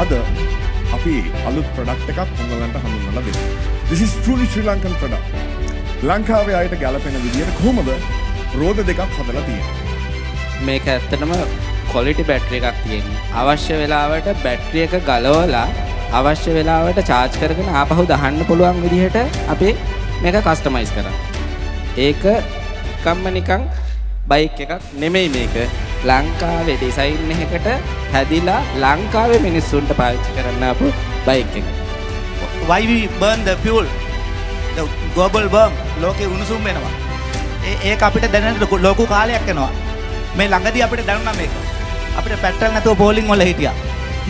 අද අපි අලුත් ප්‍රොඩක්ට් එකක් ඔයගලන්ට හඳුන්වලා දෙනවා. This is truly Sri Lankan product. ලංකාවේ අයට ගැලපෙන විදියට කොහොමද රෝද දෙකක් හදලා තියෙන්නේ. මේක ඇත්තටම ක්වොලිටි බැටරි එකක් තියෙන්නේ. අවශ්‍ය වෙලාවට බැටරි එක ගලවලා අවශ්‍ය වෙලාවට charge කරගෙන ආපහු දාන්න පුළුවන් විදිහට අපි මේක කස්ටමයිස් කරා. ඒක කම්මනිකන් බයික් එකක් නෙමෙයි මේක. ලංකාවේ ඩිසයින් එකකට හැදිලා ලංකාවේ මිනිස්සුන්ට පාවිච්චි කරන්න ආපු බයික් එක. Why we burn the fuel? The global warm ලෝකේ උණුසුම් වෙනවා. ඒක අපිට දැනෙන්න ලොකු කාලයක් යනවා. මේ ළඟදී අපිට දැනුණා මේක. අපිට පෙට්‍රල් නැතුව පෝලිං වල හිටියා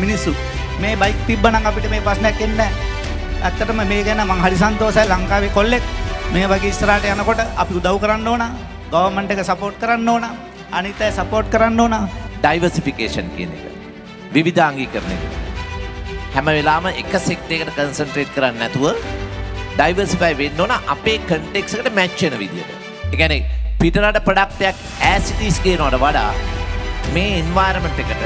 මිනිස්සු. මේ බයික් තිබ්බනම් අපිට මේ ප්‍රශ්නයක් එන්නේ නැහැ. ඇත්තටම මේ ගැන මම හරි සන්තෝෂයි. ලංකාවේ කොල්ලෙක් මේ වගේ ඉස්සරහට යනකොට අපි උදව් කරන්න ඕන. ගවර්න්මන්ට් එක සපෝට් කරන්න ඕන. අනිත් අය සපෝට් කරන්න ඕන. ඩයිවර්සිෆිකේෂන් කියන එක. විවිධාංගීකරණය. හැම වෙලාවම එක සෙක්ටර් එකකට කන්සන්ට්‍රේට් කරන්නේ නැතුව ඩයිවර්සිෆයි වෙන්න ඕන අපේ කන්ටෙක්ස් එකට මැච් වෙන විදියට. ඒ කියන්නේ පිටරට ප්‍රොඩක්ට් එකක් as it is කියනවට වඩා මේ එන්වයරන්මන්ට් එකට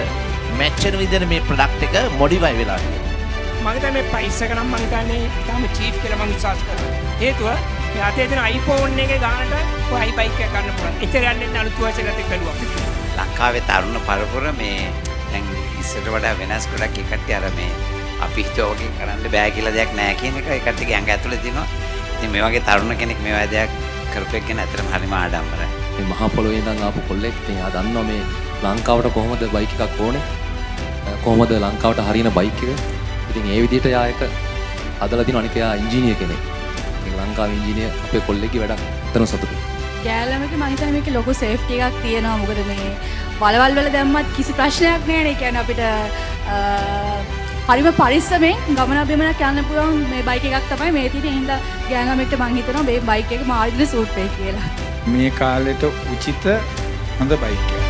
මැච් වෙන විදියට මේ ප්‍රොඩක්ට් එක මොඩිෆයි වෙලා තියෙනවා. මම හිතන්නේ මේ ප්‍රයිස් එක නම් මම හිතන්නේ ඊටම චීප් කියලා මම විශ්වාස කරනවා. හේතුව මේ අතේ තියෙන iPhone එකේ ගානට ඔය බයික් එක ගන්න පුළුවන්. එච්චර යන්නේ අලුත් වර්ෂන් එකත් එක්ක බැලුවා. ලංකාවේ තරුණ පරපුර මේ දැන් ඉස්සරට වඩා වෙනස් ගොඩක් එකට අර මේ අපි හිතුවා වගේ කරන්න බෑ කියලා දෙයක් නෑ කියන එක ඒකට ඇඟ ඇතුලේ තියෙනවා. ඉතින් මේ වගේ තරුණ කෙනෙක් මේ වගේ දෙයක් කරපෙක් ගැන ඇත්තටම හරිම ආඩම්බරයි. මේ මහා පොළොවේ ඉඳන් ආපු කොල්ලෙක් ඉතින් එයා දන්නවා මේ ලංකාවට කොහොමද බයික් එකක් ඕනේ. කොහොමද ලංකාවට හරියන බයික් එක. ඉතින් ඒ විදිහට එයා එක හදලා දිනවා. අනික එයා ඉංජිනේර කෙනෙක්. ඉතින් ලංකාවේ ඉංජිනේර අපේ කොල්ලෙක්ගේ වැඩක් අතන සතුටුයි. ගෑල්ලමක මම හිතන්නේ මේකේ ලොකු සේෆ්ටි එකක් තියෙනවා. මොකද මේ වලවල් වල දැම්මත් කිසි ප්‍රශ්නයක් නෑ නේ. කියන්නේ අපිට හරිම පරිස්සමෙන් ගමන බිමනක් යන්න පුළුවන් මේ බයික් එකක් තමයි මේ තියෙන්නේ. හින්දා ගෑල්ලමෙක්ට මම හිතනවා මේ බයික් එක මාර්ගින සූට් වෙයි කියලා. මේ කාලෙට උචිත හොඳ බයික් එකක්.